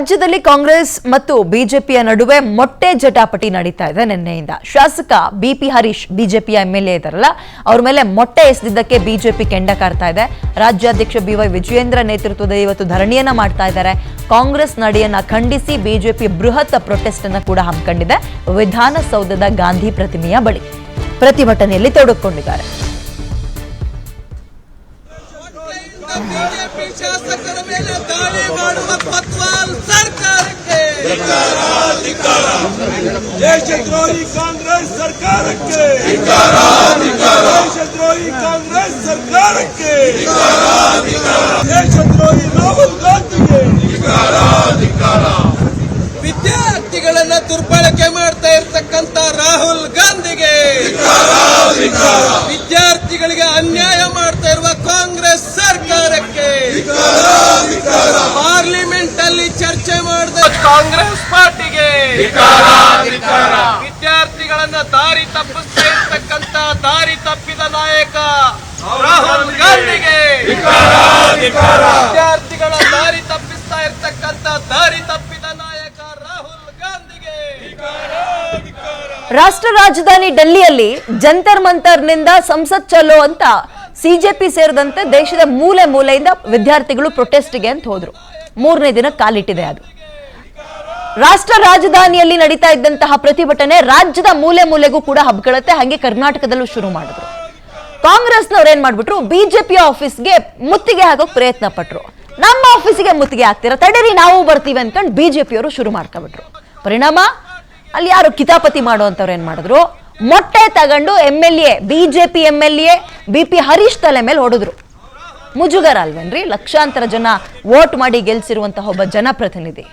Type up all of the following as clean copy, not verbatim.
ರಾಜ್ಯದಲ್ಲಿ ಕಾಂಗ್ರೆಸ್ ಮತ್ತು ಬಿಜೆಪಿಯ ನಡುವೆ ಮೊಟ್ಟೆ ಜಟಾಪಟಿ ನಡೀತಾ ಇದೆ ನಿನ್ನೆಯಿಂದ. ಶಾಸಕ ಬಿಪಿ ಹರೀಶ್ ಬಿಜೆಪಿಯ ಎಂಎಲ್ಎ ಇದಾರಲ್ಲ, ಅವ್ರ ಮೇಲೆ ಮೊಟ್ಟೆ ಎಸೆದಿದ್ದಕ್ಕೆ ಬಿಜೆಪಿ ಕೆಂಡ ಕಾರ್ತಾ ಇದೆ. ರಾಜ್ಯಾಧ್ಯಕ್ಷ ಬಿವೈ ವಿಜಯೇಂದ್ರ ನೇತೃತ್ವದಲ್ಲಿ ಇವತ್ತು ಧರಣಿಯನ್ನ ಮಾಡ್ತಾ ಇದ್ದಾರೆ. ಕಾಂಗ್ರೆಸ್ ನಡೆಯನ್ನ ಖಂಡಿಸಿ ಬಿಜೆಪಿ ಬೃಹತ್ ಪ್ರೊಟೆಸ್ಟ್ ಅನ್ನು ಕೂಡ ಹಮ್ಮಿಕೊಂಡಿದೆ. ವಿಧಾನಸೌಧದ ಗಾಂಧಿ ಪ್ರತಿಮೆಯ ಬಳಿ ಪ್ರತಿಭಟನೆಯಲ್ಲಿ ತೊಡಗಿಕೊಂಡಿದ್ದಾರೆ. ಬಿಜೆಪಿ ಶಾಸಕರ ಮೇಲೆ ದಾಳಿ ಮಾಡುವ ಕೊತ್ವಾಲ್ ಸರ್ಕಾರಕ್ಕೆ ದೇಶದ್ರೋಹಿ ಕಾಂಗ್ರೆಸ್ ಸರ್ಕಾರಕ್ಕೆ ದೇಶದ್ರೋಹಿ ಕಾಂಗ್ರೆಸ್ ಸರ್ಕಾರಕ್ಕೆ ದೇಶದ್ರೋಹಿ ರಾಹುಲ್ ಗಾಂಧಿಗೆ ವಿದ್ಯಾರ್ಥಿಗಳನ್ನ ದುರ್ಬಳಕೆ ಮಾಡ್ತಾ ಇರ್ತಕ್ಕಂಥ ರಾಹುಲ್ ಗಾಂಧಿಗೆ ವಿದ್ಯಾರ್ಥಿಗಳಿಗೆ ಅನ್ಯಾಯ ಮಾಡ್ತಾ ಇರುವ ಕಾಂಗ್ರೆಸ್ ಸರ್ಕಾರಕ್ಕೆ ಪಾರ್ಲಿಮೆಂಟ್ ಅಲ್ಲಿ ಚರ್ಚೆ ಮಾಡಿದ ಕಾಂಗ್ರೆಸ್ ಪಾರ್ಟಿಗೆ ವಿದ್ಯಾರ್ಥಿಗಳನ್ನ ದಾರಿ ತಪ್ಪಿಸ್ತಾ ಇರ್ತಕ್ಕಂಥ ದಾರಿ ತಪ್ಪಿದ ನಾಯಕ ರಾಹುಲ್ ಗಾಂಧಿಗೆ ವಿದ್ಯಾರ್ಥಿಗಳ ದಾರಿ ತಪ್ಪಿಸ್ತಾ ಇರ್ತಕ್ಕಂಥ ದಾರಿ ತಪ್ಪಿದ ನಾಯಕ ರಾಹುಲ್ ಗಾಂಧಿಗೆ. ರಾಷ್ಟ್ರ ರಾಜಧಾನಿ ಡೆಲ್ಲಿಯಲ್ಲಿ ಜಂತರ್ ಮಂತರ್ನಿಂದ ಸಂಸತ್ ಚಲೋ ಅಂತ ಸಿಜೆಪಿ ಸೇರಿದಂತೆ ದೇಶದ ಮೂಲೆ ಮೂಲೆಯಿಂದ ವಿದ್ಯಾರ್ಥಿಗಳು ಪ್ರೊಟೆಸ್ಟ್ಗೆ ಅಂತ ಹೋದ್ರು. 3ನೇ ದಿನ ಕಾಲಿಟ್ಟಿದೆ. ಅದು ರಾಷ್ಟ್ರ ರಾಜಧಾನಿಯಲ್ಲಿ ನಡೀತಾ ಇದ್ದಂತಹ ಪ್ರತಿಭಟನೆ ರಾಜ್ಯದ ಮೂಲೆ ಮೂಲೆಗೂ ಕೂಡ ಹಬ್ಕೊಳ್ಳುತ್ತೆ. ಹಾಗೆ ಕರ್ನಾಟಕದಲ್ಲೂ ಶುರು ಮಾಡಿದ್ರು. ಕಾಂಗ್ರೆಸ್ನವ್ರು ಏನ್ ಮಾಡ್ಬಿಟ್ರು, ಬಿಜೆಪಿ ಆಫೀಸ್ಗೆ ಮುತ್ತಿಗೆ ಹಾಕೋಕ್ ಪ್ರಯತ್ನ ಪಟ್ರು. ನಮ್ಮ ಆಫೀಸಿಗೆ ಮುತ್ತಿಗೆ ಹಾಕ್ತೀರಾ, ತಡೀರಿ ನಾವು ಬರ್ತೀವಿ ಅನ್ಕೊಂಡು ಬಿಜೆಪಿಯವರು ಶುರು ಮಾಡ್ಕೊಂಡ್ಬಿಟ್ರು. ಪರಿಣಾಮ ಅಲ್ಲಿ ಯಾರು ಕಿತಾಪತಿ ಮಾಡುವಂತವ್ರು ಏನ್ ಮಾಡಿದ್ರು, ಮೊಟ್ಟೆ ತಗೊಂಡು ಬಿಜೆಪಿ ಎಂಎಲ್ಎ ಬಿಪಿ ಹರೀಶ್ ತಲೆ ಮೇಲೆ ಹೊಡೆದ್ರು. ಮುಜುಗರ ಅಲ್ವೇನ್ರಿ? ಲಕ್ಷಾಂತರ ಜನ ವೋಟ್ ಮಾಡಿ ಗೆಲ್ಸಿರುವಂತಹ ಒಬ್ಬ ಜನಪ್ರತಿನಿಧಿ.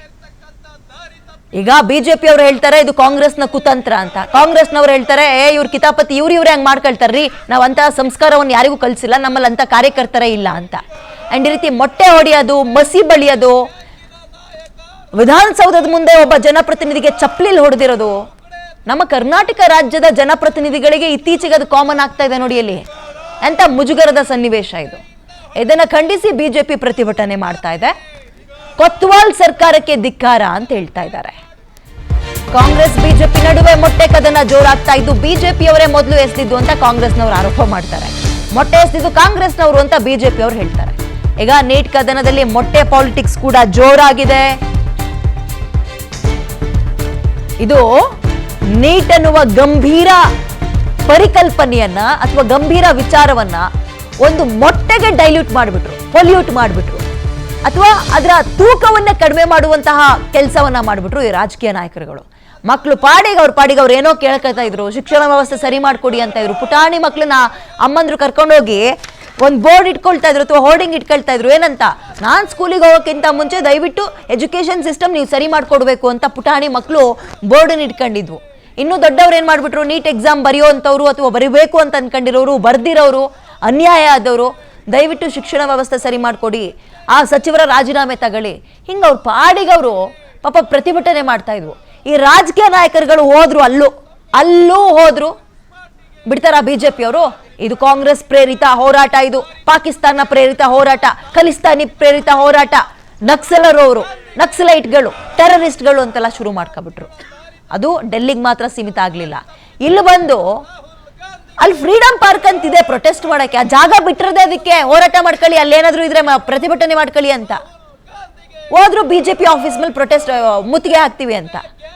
ಈಗ ಬಿಜೆಪಿ ಅವ್ರು ಹೇಳ್ತಾರೆ ಇದು ಕಾಂಗ್ರೆಸ್ನ ಕುತಂತ್ರ ಅಂತ. ಕಾಂಗ್ರೆಸ್ನವ್ರು ಹೇಳ್ತಾರೆ ಇವ್ರ ಕಿತಾಪತಿ ಇವ್ರೇ ಹಂಗ್ ಮಾಡ್ಕೊಳ್ತಾರ್ರಿ, ನಾವ್ ಅಂತ ಸಂಸ್ಕಾರವನ್ನು ಯಾರಿಗೂ ಕಲ್ಸಿಲ್ಲ, ನಮ್ಮಲ್ಲಿ ಅಂತ ಕಾರ್ಯಕರ್ತರೇ ಇಲ್ಲ ಅಂತ. ಅಂಡ್ ಈ ರೀತಿ ಮೊಟ್ಟೆ ಹೊಡೆಯೋದು, ಮಸಿ ಬಳಿಯೋದು, ವಿಧಾನಸೌಧದ ಮುಂದೆ ಒಬ್ಬ ಜನಪ್ರತಿನಿಧಿಗೆ ಚಪ್ಪಲಿಲ್ ಹೊಡೆದಿರೋದು, ನಮ್ಮ ಕರ್ನಾಟಕ ರಾಜ್ಯದ ಜನಪ್ರತಿನಿಧಿಗಳಿಗೆ ಇತ್ತೀಚೆಗೆ ಅದು ಕಾಮನ್ ಆಗ್ತಾ ಇದೆ ನೋಡಿ. ಅಲ್ಲಿ ಎಂತ ಮುಜುಗರದ ಸನ್ನಿವೇಶ ಇದು. ಇದನ್ನ ಖಂಡಿಸಿ ಬಿಜೆಪಿ ಪ್ರತಿಭಟನೆ ಮಾಡ್ತಾ ಇದೆ. ಕೊತ್ವಾಲ್ ಸರ್ಕಾರಕ್ಕೆ ಧಿಕ್ಕಾರ ಅಂತ ಹೇಳ್ತಾ ಇದ್ದಾರೆ. ಕಾಂಗ್ರೆಸ್ ಬಿಜೆಪಿ ನಡುವೆ ಮೊಟ್ಟೆ ಕದನ ಜೋರಾಗ್ತಾ ಇದ್ದು ಬಿಜೆಪಿಯವರೇ ಮೊದಲು ಎಸೆದಿದ್ದು ಅಂತ ಕಾಂಗ್ರೆಸ್ನವರು ಆರೋಪ ಮಾಡ್ತಾರೆ. ಮೊಟ್ಟೆ ಎಸೆದಿದ್ದು ಕಾಂಗ್ರೆಸ್ನವರು ಅಂತ ಬಿಜೆಪಿ ಅವರು ಹೇಳ್ತಾರೆ. ಈಗ ನೀಟ್ ಕದನದಲ್ಲಿ ಮೊಟ್ಟೆ ಪಾಲಿಟಿಕ್ಸ್ ಕೂಡ ಜೋರಾಗಿದೆ. ಇದು ನೀಟ್ ಅನ್ನುವ ಗಂಭೀರ ಪರಿಕಲ್ಪನೆಯನ್ನ ಅಥವಾ ಗಂಭೀರ ವಿಚಾರವನ್ನ ಒಂದು ಮೊಟ್ಟೆಗೆ ಡೈಲ್ಯೂಟ್ ಮಾಡಿಬಿಟ್ರು, ಪೊಲ್ಯೂಟ್ ಮಾಡಿಬಿಟ್ರು, ಅಥವಾ ಅದರ ತೂಕವನ್ನ ಕಡಿಮೆ ಮಾಡುವಂತಹ ಕೆಲಸವನ್ನ ಮಾಡಿಬಿಟ್ರು ಈ ರಾಜಕೀಯ ನಾಯಕರುಗಳು. ಮಕ್ಕಳು ಪಾಡಿಗೆ ಅವ್ರು ಏನೋ ಕೇಳ್ಕೊತಾ ಇದ್ರು, ಶಿಕ್ಷಣ ವ್ಯವಸ್ಥೆ ಸರಿ ಮಾಡ್ಕೊಡಿ ಅಂತ ಇದ್ರು. ಪುಟಾಣಿ ಮಕ್ಕಳನ್ನ ಅಮ್ಮಂದ್ರು ಕರ್ಕೊಂಡೋಗಿ ಒಂದು ಬೋರ್ಡ್ ಇಟ್ಕೊಳ್ತಾ ಇದ್ರು ಅಥವಾ ಹೋರ್ಡಿಂಗ್ ಇಟ್ಕೊಳ್ತಾ ಇದ್ರು. ಏನಂತ, ನಾನ್ ಸ್ಕೂಲಿಗೆ ಹೋಗೋಕ್ಕಿಂತ ಮುಂಚೆ ದಯವಿಟ್ಟು ಎಜುಕೇಶನ್ ಸಿಸ್ಟಮ್ ನೀವು ಸರಿ ಮಾಡ್ಕೊಡ್ಬೇಕು ಅಂತ ಪುಟಾಣಿ ಮಕ್ಕಳು ಬೋರ್ಡನ್ನು ಇಟ್ಕೊಂಡಿದ್ವು. ಇನ್ನು ದೊಡ್ಡವ್ರು ಏನ್ ಮಾಡ್ಬಿಟ್ರು, ನೀಟ್ ಎಕ್ಸಾಮ್ ಬರೆಯುವಂಥವ್ರು ಅಥವಾ ಬರಿಬೇಕು ಅಂತ ಅನ್ಕೊಂಡಿರೋರು, ಬರ್ದಿರೋರು, ಅನ್ಯಾಯ ಆದವರು, ದಯವಿಟ್ಟು ಶಿಕ್ಷಣ ವ್ಯವಸ್ಥೆ ಸರಿ ಮಾಡ್ಕೊಡಿ, ಆ ಸಚಿವರ ರಾಜೀನಾಮೆ ತಗೊಳ್ಳಿ, ಹಿಂಗ ಅವ್ರ ಪಾಡಿಗವರು ಪಾಪ ಪ್ರತಿಭಟನೆ ಮಾಡ್ತಾ ಇದ್ವು. ಈ ರಾಜಕೀಯ ನಾಯಕರುಗಳು ಹೋದ್ರು, ಅಲ್ಲೂ ಹೋದ್ರು. ಬಿಡ್ತಾರ ಬಿಜೆಪಿ ಅವರು? ಇದು ಕಾಂಗ್ರೆಸ್ ಪ್ರೇರಿತ ಹೋರಾಟ, ಇದು ಪಾಕಿಸ್ತಾನ ಪ್ರೇರಿತ ಹೋರಾಟ, ಖಲಿಸ್ತಾನಿ ಪ್ರೇರಿತ ಹೋರಾಟ, ನಕ್ಸಲರವರು, ನಕ್ಸಲೈಟ್ಗಳು, ಟೆರರಿಸ್ಟ್ಗಳು ಅಂತೆಲ್ಲ ಶುರು ಮಾಡ್ಕೊಬಿಟ್ರು. ಅದು ಡೆಲ್ಲಿಗೆ ಮಾತ್ರ ಸೀಮಿತ ಆಗ್ಲಿಲ್ಲ. ಇಲ್ಲಿ ಬಂದು ಅಲ್ಲಿ ಫ್ರೀಡಂ ಪಾರ್ಕ್ ಅಂತಿದೆ ಪ್ರೊಟೆಸ್ಟ್ ಮಾಡಕ್ಕೆ, ಆ ಜಾಗ ಬಿಟ್ಟಿರದೆ ಅದಕ್ಕೆ ಹೋರಾಟ ಮಾಡ್ಕೊಳ್ಳಿ, ಅಲ್ಲೇನಾದ್ರೂ ಇದ್ರೆ ಪ್ರತಿಭಟನೆ ಮಾಡ್ಕೊಳ್ಳಿ ಅಂತ ಹೋದ್ರು. ಬಿಜೆಪಿ ಆಫೀಸ್ ಮೇಲೆ ಪ್ರೊಟೆಸ್ಟ್ ಮುತ್ತಿಗೆ ಹಾಕ್ತಿವಿ ಅಂತ.